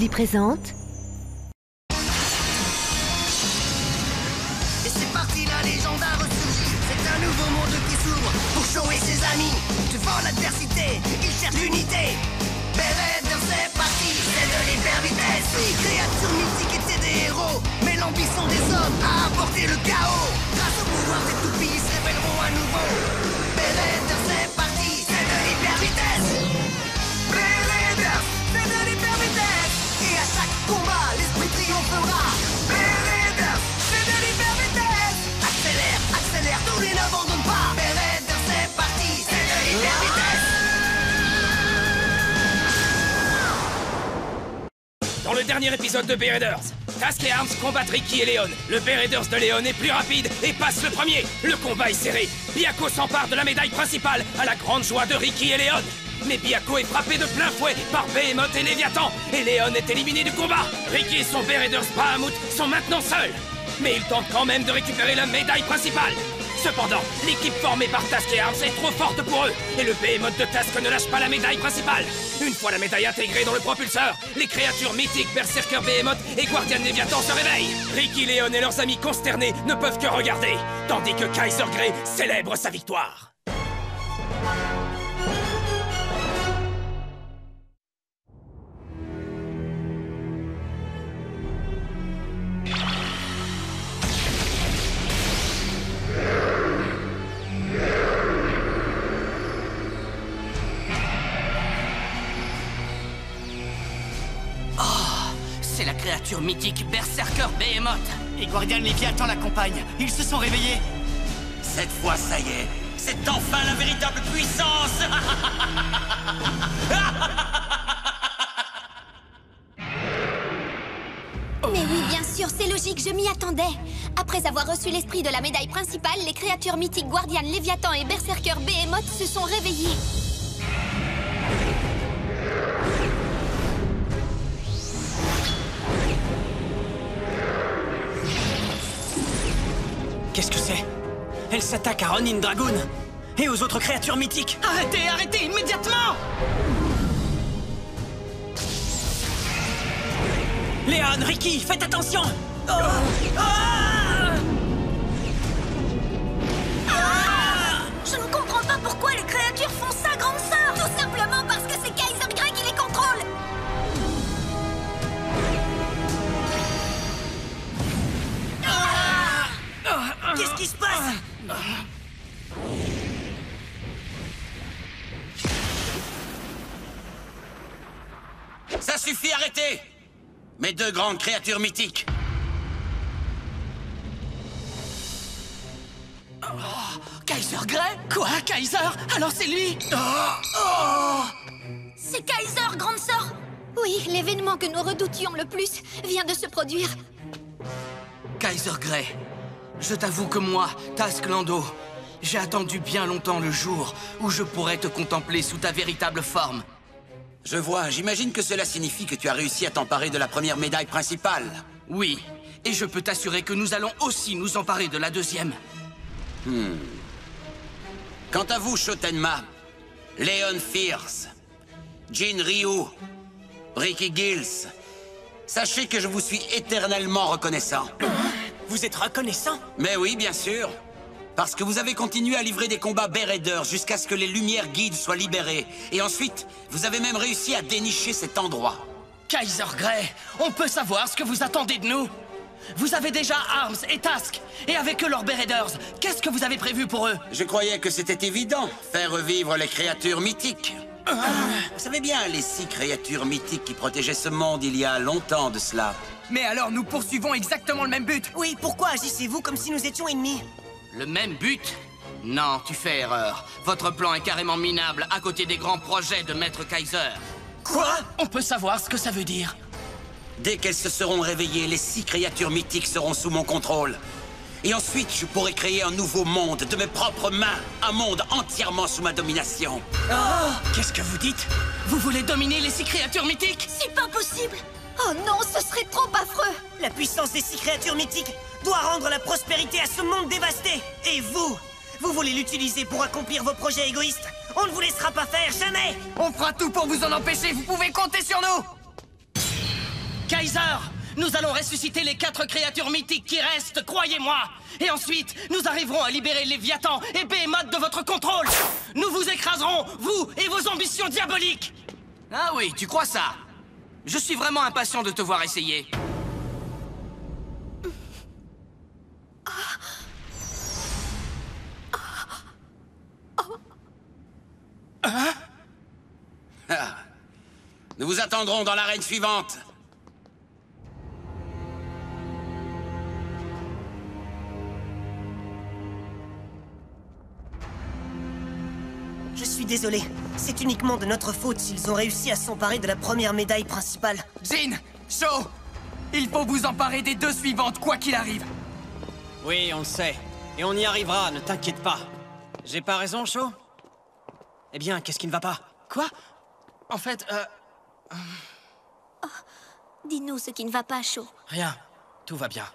présente... Et c'est parti, la légende a ressurgi. C'est un nouveau monde qui s'ouvre pour Shaw et ses amis. Devant l'adversité, ils cherchent l'unité. Beredder, c'est parti, c'est de l'hyper-vitesse. Les créatures mythiques étaient des héros, mais l'ambition des hommes a apporté le chaos. Grâce au pouvoir des toupies, ils se révèleront à nouveau. Beredder, c'est parti, c'est de l'hyper-vitesse. Beredder, c'est de l'hyper-vitesse. Et à chaque combat, l'esprit triomphera. Beredder, c'est de l'hyper-vitesse. Accélère, accélère, tous les n'abandonnent pas. Beredder, c'est parti, c'est de l'hyper-vitesse. Dans le dernier épisode de Beredder, Task et Arms combattent Ricky et Leon. Le Beredder de Leon est plus rapide et passe le premier. Le combat est serré. Byakko s'empare de la médaille principale à la grande joie de Ricky et Leon. Mais Byakko est frappé de plein fouet par Behemoth et Léviathan. Et Leon est éliminé du combat. Ricky et son Beredder Bahamut sont maintenant seuls. Mais ils tentent quand même de récupérer la médaille principale. Cependant, l'équipe formée par Task et Arms est trop forte pour eux, et le Behemoth de Task ne lâche pas la médaille principale. Une fois la médaille intégrée dans le propulseur, les créatures mythiques Berserker Behemoth et Guardian Léviathan se réveillent. Ricky, Leon et leurs amis consternés ne peuvent que regarder, tandis que Kaiser Grey célèbre sa victoire. C'est la créature mythique Berserker Behemoth. Et Guardian Léviathan l'accompagne. Ils se sont réveillés. Cette fois, ça y est, c'est enfin la véritable puissance. Mais oui, bien sûr, c'est logique, je m'y attendais. Après avoir reçu l'esprit de la médaille principale, les créatures mythiques Guardian Léviathan et Berserker Behemoth se sont réveillées. Qu'est-ce que c'est? Elle s'attaque à Ronin Dragoon et aux autres créatures mythiques. Arrêtez, arrêtez, immédiatement! Léon, Ricky, faites attention! Je ne comprends pas pourquoi les créatures font ça, grande sœur! Tout simplement parce que c'est Kaiser Grey qui les contrôle! Qu'est-ce qui se passe? Ça suffit, arrêtez! Mes deux grandes créatures mythiques. Kaiser Grey? Quoi, Kaiser? Alors c'est lui? C'est Kaiser, grande sœur! Oui, l'événement que nous redoutions le plus vient de se produire. Kaiser Grey, je t'avoue que moi, Task Lando, j'ai attendu bien longtemps le jour où je pourrais te contempler sous ta véritable forme. Je vois, j'imagine que cela signifie que tu as réussi à t'emparer de la première médaille principale. Oui, et je peux t'assurer que nous allons aussi nous emparer de la deuxième. Quant à vous, Shotenma, Leon Fierce, Jin Ryu, Ricky Gills, sachez que je vous suis éternellement reconnaissant. Vous êtes reconnaissant? Mais oui, bien sûr. Parce que vous avez continué à livrer des combats Beredder jusqu'à ce que les lumières guides soient libérées. Et ensuite, vous avez même réussi à dénicher cet endroit. Kaiser Grey, on peut savoir ce que vous attendez de nous? Vous avez déjà Arms et Task, et avec eux leurs Beredders. Qu'est-ce que vous avez prévu pour eux? Je croyais que c'était évident, faire revivre les créatures mythiques. Vous savez bien, les 6 créatures mythiques qui protégeaient ce monde il y a longtemps de cela. Mais alors nous poursuivons exactement le même but. Oui, pourquoi agissez-vous comme si nous étions ennemis? Le même but? Non, tu fais erreur. Votre plan est carrément minable à côté des grands projets de Maître Kaiser. Quoi? On peut savoir ce que ça veut dire? Dès qu'elles se seront réveillées, les 6 créatures mythiques seront sous mon contrôle. Et ensuite, je pourrai créer un nouveau monde de mes propres mains. Un monde entièrement sous ma domination. Qu'est-ce que vous dites? Vous voulez dominer les 6 créatures mythiques? C'est pas possible! Oh non, ce serait trop affreux! La puissance des 6 créatures mythiques doit rendre la prospérité à ce monde dévasté. Et vous voulez l'utiliser pour accomplir vos projets égoïstes? On ne vous laissera pas faire, jamais! On fera tout pour vous en empêcher, vous pouvez compter sur nous! Kaiser, nous allons ressusciter les 4 créatures mythiques qui restent, croyez-moi. Et ensuite, nous arriverons à libérer Léviathan et Behemoth de votre contrôle. Nous vous écraserons, vous et vos ambitions diaboliques. Ah oui, tu crois ça? Je suis vraiment impatient de te voir essayer. Hein? Ah. Nous vous attendrons dans l'arène suivante. Je suis désolé. C'est uniquement de notre faute s'ils ont réussi à s'emparer de la première médaille principale. Jin, Shaw, il faut vous emparer des 2 suivantes, quoi qu'il arrive. Oui, on le sait. Et on y arrivera, ne t'inquiète pas. J'ai pas raison, Shaw? Eh bien, qu'est-ce qui ne va pas? Quoi? En fait, Dis-nous ce qui ne va pas, Shaw. rien. Tout va bien.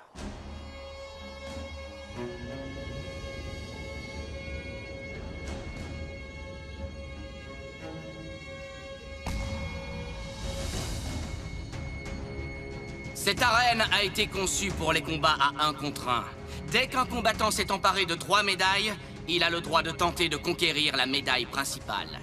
Cette arène a été conçue pour les combats à 1 contre 1. Dès qu'un combattant s'est emparé de 3 médailles, il a le droit de tenter de conquérir la médaille principale.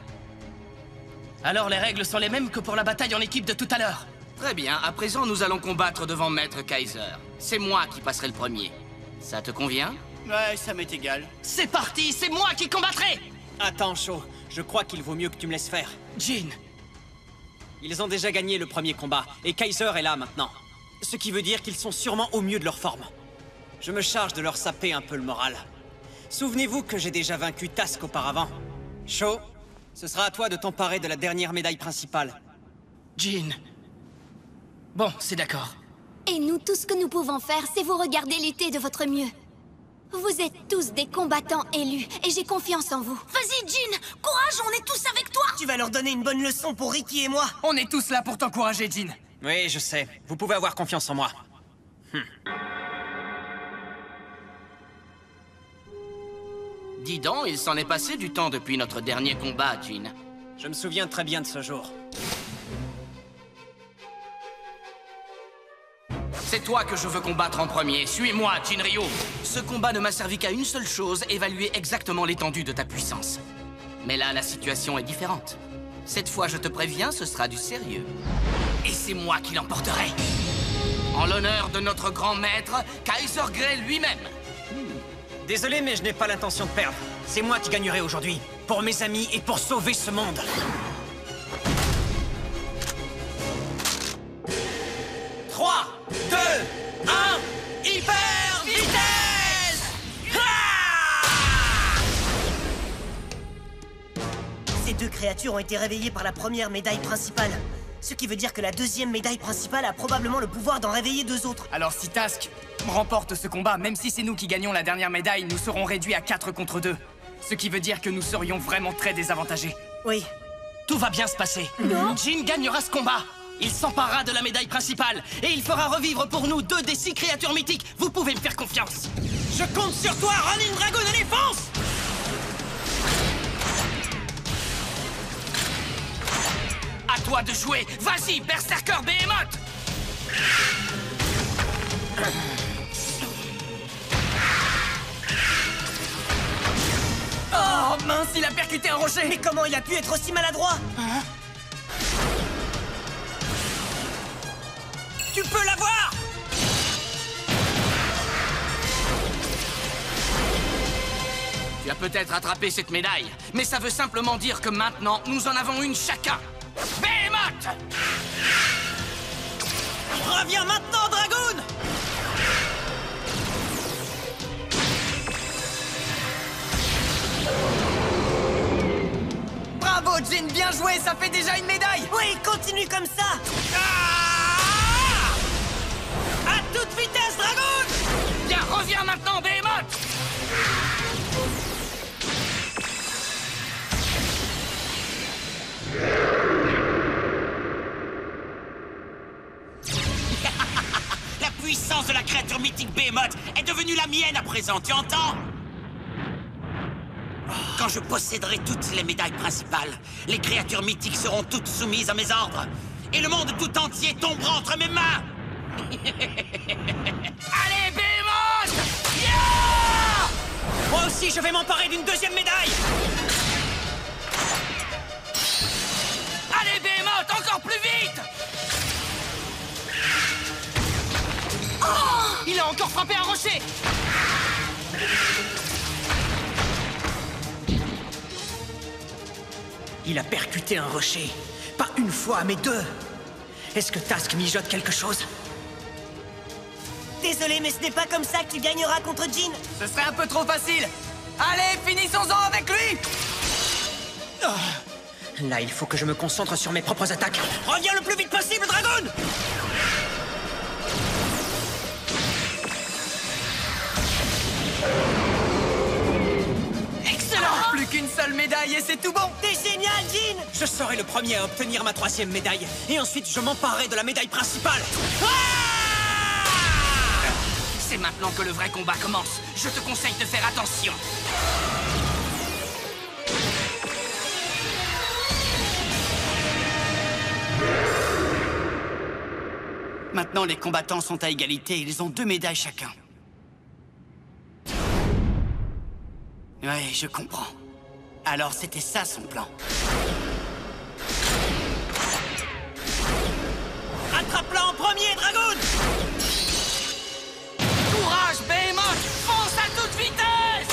Alors les règles sont les mêmes que pour la bataille en équipe de tout à l'heure. Très bien, à présent nous allons combattre devant Maître Kaiser. C'est moi qui passerai le premier. Ça te convient? Ouais, ça m'est égal. C'est parti, c'est moi qui combattrai. Attends, Shaw, je crois qu'il vaut mieux que tu me laisses faire. Jin. Ils ont déjà gagné le premier combat, et Kaiser est là maintenant. Ce qui veut dire qu'ils sont sûrement au mieux de leur forme. Je me charge de leur saper un peu le moral. Souvenez-vous que j'ai déjà vaincu Task auparavant. Shaw, ce sera à toi de t'emparer de la dernière médaille principale. Jin. Bon, c'est d'accord. Et nous, tout ce que nous pouvons faire, c'est vous regarder lutter de votre mieux. Vous êtes tous des combattants élus, et j'ai confiance en vous. Vas-y, Jin, courage, on est tous avec toi. Tu vas leur donner une bonne leçon pour Ricky et moi. On est tous là pour t'encourager, Jin. Oui, je sais. Vous pouvez avoir confiance en moi. Dis donc, il s'en est passé du temps depuis notre dernier combat, Jin. Je me souviens très bien de ce jour. C'est toi que je veux combattre en premier. Suis-moi, Jinryu. Ce combat ne m'a servi qu'à une seule chose, évaluer exactement l'étendue de ta puissance. Mais là, la situation est différente. Cette fois, je te préviens, ce sera du sérieux. Et c'est moi qui l'emporterai. En l'honneur de notre grand maître, Kaiser Grey lui-même. Désolé, mais je n'ai pas l'intention de perdre. C'est moi qui gagnerai aujourd'hui. Pour mes amis et pour sauver ce monde. Trois, 2, 1, hyper vitesse! Ces 2 créatures ont été réveillées par la première médaille principale. Ce qui veut dire que la deuxième médaille principale a probablement le pouvoir d'en réveiller 2 autres. Alors si Task remporte ce combat, même si c'est nous qui gagnons la dernière médaille, nous serons réduits à 4 contre 2. Ce qui veut dire que nous serions vraiment très désavantagés. Oui. Tout va bien se passer. Jin gagnera ce combat. Il s'emparera de la médaille principale et il fera revivre pour nous 2 des 6 créatures mythiques. Vous pouvez me faire confiance. Je compte sur toi, Running Dragon, allez, fonce! À toi de jouer. Vas-y, Berserker Behemoth. Oh mince, il a percuté un rocher. Mais comment il a pu être aussi maladroit? Tu peux l'avoir. Tu as peut-être attrapé cette médaille, mais ça veut simplement dire que maintenant, nous en avons une chacun. Behemoth! Reviens maintenant, Dragoon! Bravo, Jin, bien joué, ça fait déjà une médaille. Oui, continue comme ça. À toute vitesse, Dragoon! Bien, reviens maintenant, Behemoth! La puissance de la créature mythique Behemoth est devenue la mienne à présent, tu entends? Quand je posséderai toutes les médailles principales, les créatures mythiques seront toutes soumises à mes ordres. et le monde tout entier tombera entre mes mains. Allez, Behemoth! Yeah! Moi aussi, je vais m'emparer d'une deuxième médaille! Allez, Behemoth, encore plus vite! Oh! Il a encore frappé un rocher! Il a percuté un rocher. Pas une fois, mais deux. Est-ce que Task mijote quelque chose? Désolé, mais ce n'est pas comme ça que tu gagneras contre Jean. Ce serait un peu trop facile! Allez, finissons-en avec lui! Là, il faut que je me concentre sur mes propres attaques. Reviens le plus vite possible, Dragoon! Excellent! Plus qu'une seule médaille et c'est tout bon! T'es génial, Jean! Je serai le premier à obtenir ma 3e médaille. Et ensuite, je m'emparerai de la médaille principale. C'est maintenant que le vrai combat commence. Je te conseille de faire attention. Maintenant, les combattants sont à égalité. Ils ont 2 médailles chacun. Ouais, je comprends. Alors, c'était ça son plan. Attrape-la en premier, Dragoon! Courage, Behemoth! Fonce à toute vitesse!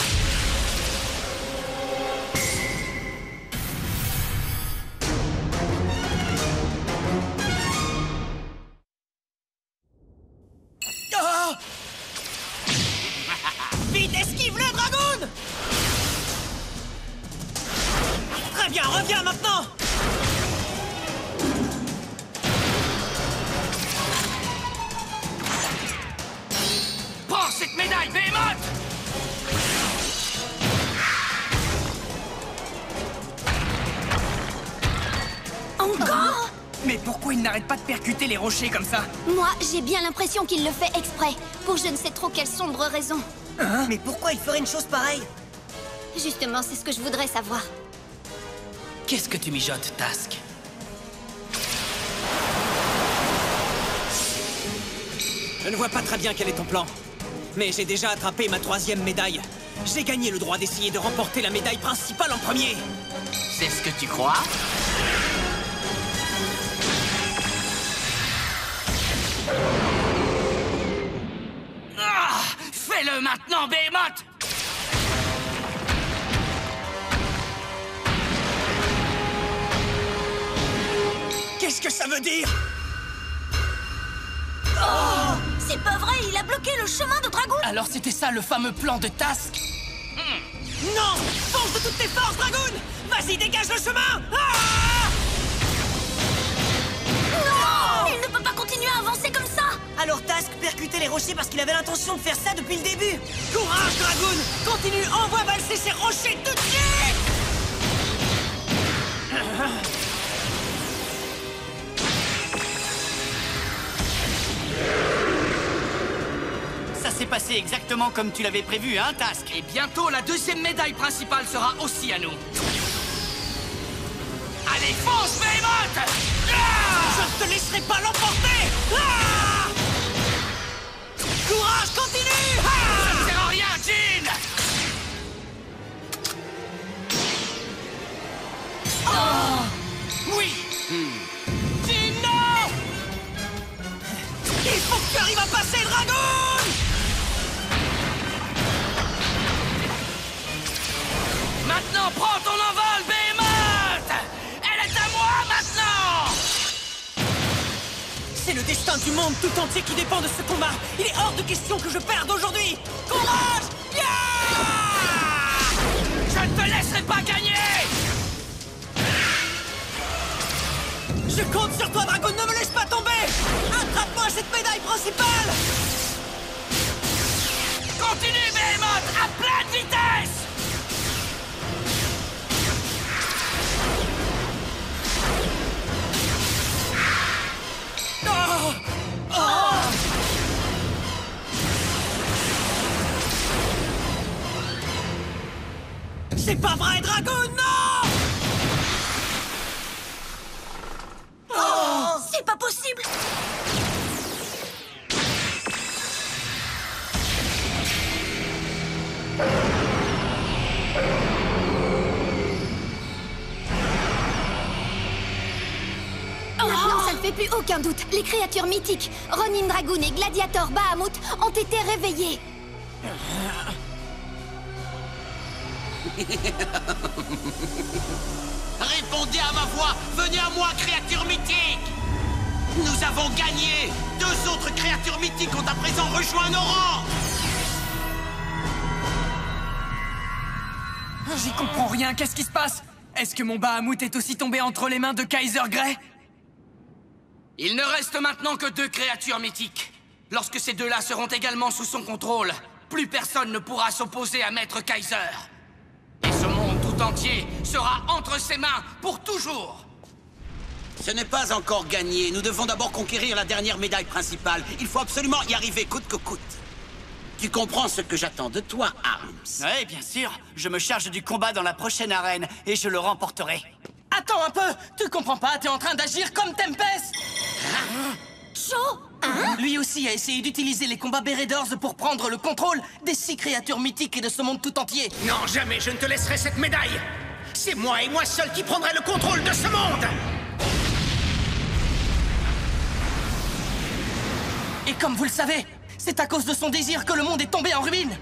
Oh! Vite, esquive-le, Dragoon! Très bien, reviens maintenant! Prends cette médaille, Behemoth! Encore? Mais pourquoi il n'arrête pas de percuter les rochers comme ça? Moi, j'ai bien l'impression qu'il le fait exprès, pour je ne sais trop quelle sombre raison. Mais pourquoi il ferait une chose pareille? Justement, c'est ce que je voudrais savoir. Qu'est-ce que tu mijotes, Task? Je ne vois pas très bien quel est ton plan. Mais j'ai déjà attrapé ma 3e médaille. J'ai gagné le droit d'essayer de remporter la médaille principale en premier. C'est ce que tu crois? Ah! Fais-le maintenant, Behemoth! Qu'est-ce que ça veut dire? C'est pas vrai, il a bloqué le chemin de Dragoon. Alors c'était ça le fameux plan de Task? Non! Fonce de toutes tes forces, Dragoon! Vas-y, dégage le chemin! Ah! Non! Il ne peut pas continuer à avancer comme ça. Alors Task percutait les rochers parce qu'il avait l'intention de faire ça depuis le début. Courage, Dragoon! Continue, envoie valser ces rochers tout de suite! Ça s'est passé exactement comme tu l'avais prévu, hein, Task? Et bientôt, la 2e médaille principale sera aussi à nous. Allez, fonce, Behemoth! Je ne te laisserai pas l'emporter! Ah! Courage, continue! Ah! Ça ne sert à rien, Jean! Oui! Jean, non! Il faut que tu arrives à passer, Dragoon! Maintenant, prends ton envol, Behemoth! Elle est à moi, maintenant! C'est le destin du monde tout entier qui dépend de ce combat. Il est hors de question que je perde aujourd'hui. Courage! Yeah! Je ne te laisserai pas gagner! Je compte sur toi, Dragoon, ne me laisse pas tomber! Attrape-moi cette médaille principale! Continue, Behemoth, à pleine vitesse! Oh! Oh! C'est pas vrai, Dragoon, non! C'est avait plus aucun doute. Les créatures mythiques, Ronin Dragoon et Gladiator Bahamut, ont été réveillées. Répondez à ma voix! Venez à moi, créatures mythiques! Nous avons gagné! 2 autres créatures mythiques ont à présent rejoint nos rangs! J'y comprends rien, qu'est-ce qui se passe? Est-ce que mon Bahamut est aussi tombé entre les mains de Kaiser Grey? Il ne reste maintenant que 2 créatures mythiques. Lorsque ces 2-là seront également sous son contrôle, plus personne ne pourra s'opposer à Maître Kaiser. Et ce monde tout entier sera entre ses mains pour toujours. Ce n'est pas encore gagné. Nous devons d'abord conquérir la dernière médaille principale. Il faut absolument y arriver coûte que coûte. Tu comprends ce que j'attends de toi, Arms? Ouais, bien sûr. Je me charge du combat dans la prochaine arène et je le remporterai. Attends un peu! Tu comprends pas? T'es en train d'agir comme Tempest! Chaud, hein? Lui aussi a essayé d'utiliser les combats Beredors pour prendre le contrôle des 6 créatures mythiques et de ce monde tout entier. Non, jamais je ne te laisserai cette médaille! C'est moi et moi seul qui prendrai le contrôle de ce monde! Et comme vous le savez, c'est à cause de son désir que le monde est tombé en ruine.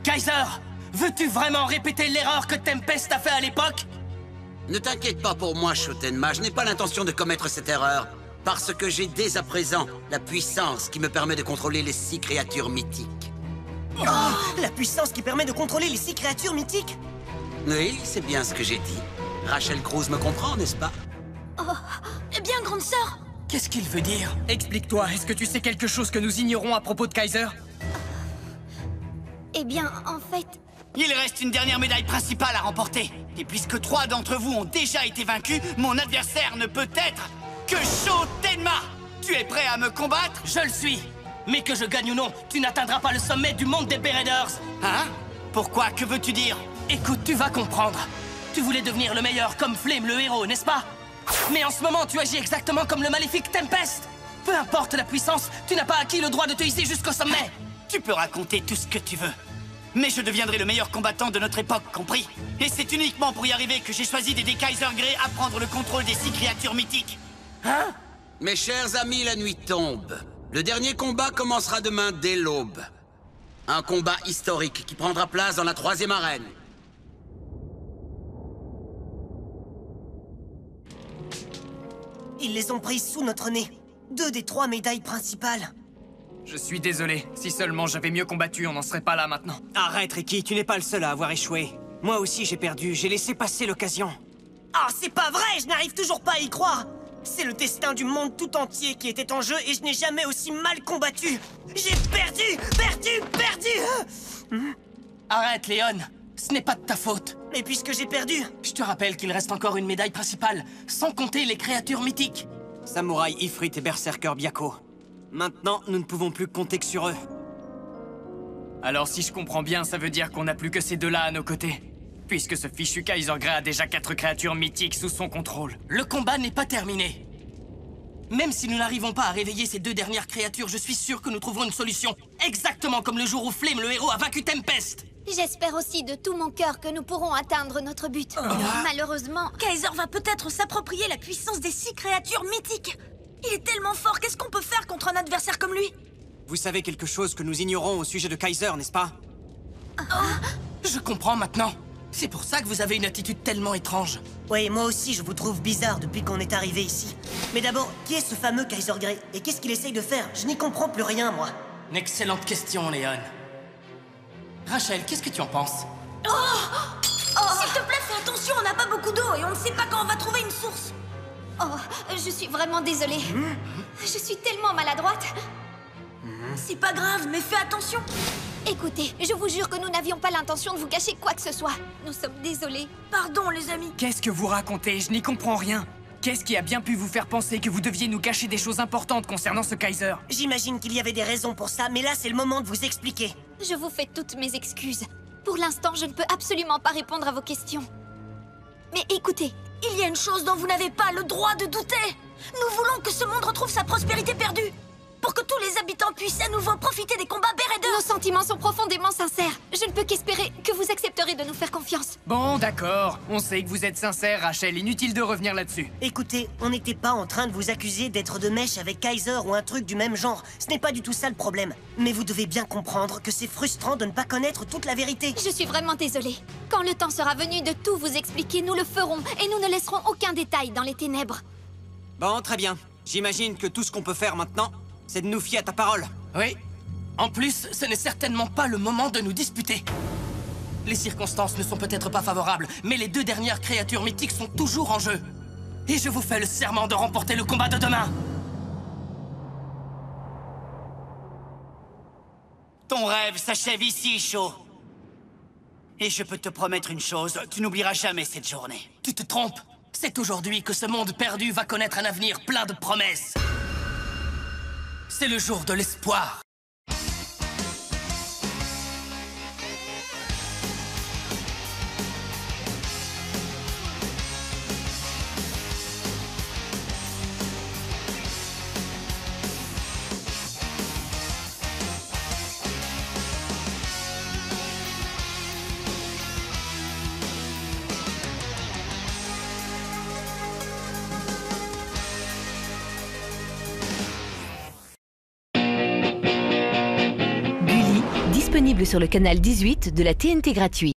Kaiser, veux-tu vraiment répéter l'erreur que Tempest a fait à l'époque? Ne t'inquiète pas pour moi, Shotenma. Je n'ai pas l'intention de commettre cette erreur. Parce que j'ai dès à présent la puissance qui me permet de contrôler les 6 créatures mythiques. Oh, la puissance qui permet de contrôler les 6 créatures mythiques? Oui, c'est bien ce que j'ai dit. Rachel Cruz me comprend, n'est-ce pas? Eh bien, grande sœur. Qu'est-ce qu'il veut dire? Explique-toi, est-ce que tu sais quelque chose que nous ignorons à propos de Kaiser? Eh bien, en fait... Il reste une dernière médaille principale à remporter. Et puisque 3 d'entre vous ont déjà été vaincus, mon adversaire ne peut être que Shotenma. Tu es prêt à me combattre? Je le suis. Mais que je gagne ou non, tu n'atteindras pas le sommet du monde des Beredors. Hein? Pourquoi? Que veux-tu dire? Écoute, tu vas comprendre. Tu voulais devenir le meilleur comme Flame le héros, n'est-ce pas? Mais en ce moment, tu agis exactement comme le maléfique Tempest. Peu importe la puissance, tu n'as pas acquis le droit de te hisser jusqu'au sommet. Tu peux raconter tout ce que tu veux. Mais je deviendrai le meilleur combattant de notre époque, compris? Et c'est uniquement pour y arriver que j'ai choisi d'aider Kaiser Grey à prendre le contrôle des 6 créatures mythiques. Hein? Mes chers amis, la nuit tombe. Le dernier combat commencera demain dès l'aube. Un combat historique qui prendra place dans la 3e arène. Ils les ont prises sous notre nez. 2 des 3 médailles principales. Je suis désolé. Si seulement j'avais mieux combattu, on n'en serait pas là maintenant. Arrête, Ricky, tu n'es pas le seul à avoir échoué. Moi aussi j'ai perdu, j'ai laissé passer l'occasion. Ah, c'est pas vrai, je n'arrive toujours pas à y croire. C'est le destin du monde tout entier qui était en jeu et je n'ai jamais aussi mal combattu. J'ai perdu. Arrête, Léon. Ce n'est pas de ta faute. Mais puisque j'ai perdu... Je te rappelle qu'il reste encore une médaille principale, sans compter les créatures mythiques. Samouraï Ifrit et Berserker Byakko. Maintenant, nous ne pouvons plus compter que sur eux. Alors si je comprends bien, ça veut dire qu'on n'a plus que ces 2-là à nos côtés. Puisque ce fichu Kaiser Grey a déjà 4 créatures mythiques sous son contrôle. Le combat n'est pas terminé. Même si nous n'arrivons pas à réveiller ces 2 dernières créatures, je suis sûr que nous trouverons une solution. Exactement comme le jour où Flame le héros a vaincu Tempest. J'espère aussi de tout mon cœur que nous pourrons atteindre notre but. Malheureusement... Kaiser va peut-être s'approprier la puissance des 6 créatures mythiques. Il est tellement fort, qu'est-ce qu'on peut faire contre un adversaire comme lui? Vous savez quelque chose que nous ignorons au sujet de Kaiser, n'est-ce pas? Je comprends maintenant. C'est pour ça que vous avez une attitude tellement étrange. Oui, moi aussi je vous trouve bizarre depuis qu'on est arrivé ici. Mais d'abord, qui est ce fameux Kaiser Grey? Et qu'est-ce qu'il essaye de faire? Je n'y comprends plus rien, moi. Une excellente question, Léon. Rachel, qu'est-ce que tu en penses? S'il te plaît, fais attention, on n'a pas beaucoup d'eau et on ne sait pas quand on va trouver une source. Oh, je suis vraiment désolée. Je suis tellement maladroite. C'est pas grave, mais fais attention. Écoutez, je vous jure que nous n'avions pas l'intention de vous cacher quoi que ce soit. Nous sommes désolés. Pardon, les amis. Qu'est-ce que vous racontez? Je n'y comprends rien. Qu'est-ce qui a bien pu vous faire penser que vous deviez nous cacher des choses importantes concernant ce Kaiser? J'imagine qu'il y avait des raisons pour ça, mais là c'est le moment de vous expliquer. Je vous fais toutes mes excuses. Pour l'instant, je ne peux absolument pas répondre à vos questions. Mais écoutez, Il y a une chose dont vous n'avez pas le droit de douter. Nous voulons que ce monde retrouve sa prospérité perdue. pour que tous les habitants puissent à nouveau profiter des combats Bear Raiders. Nos sentiments sont profondément sincères. Je ne peux qu'espérer que vous accepterez de nous faire confiance. Bon, d'accord. On sait que vous êtes sincère, Rachel. Inutile de revenir là-dessus. Écoutez, on n'était pas en train de vous accuser d'être de mèche avec Kaiser ou un truc du même genre. Ce n'est pas du tout ça le problème. Mais vous devez bien comprendre que c'est frustrant de ne pas connaître toute la vérité. Je suis vraiment désolée. Quand le temps sera venu de tout vous expliquer, nous le ferons. Et nous ne laisserons aucun détail dans les ténèbres. Bon, très bien. J'imagine que tout ce qu'on peut faire maintenant, c'est de nous fier à ta parole. Oui. En plus, ce n'est certainement pas le moment de nous disputer. Les circonstances ne sont peut-être pas favorables, mais les 2 dernières créatures mythiques sont toujours en jeu. Et je vous fais le serment de remporter le combat de demain. Ton rêve s'achève ici, Shaw. Et je peux te promettre une chose, tu n'oublieras jamais cette journée. Tu te trompes. C'est aujourd'hui que ce monde perdu va connaître un avenir plein de promesses. C'est le jour de l'espoir. Disponible sur le canal 18 de la TNT gratuit.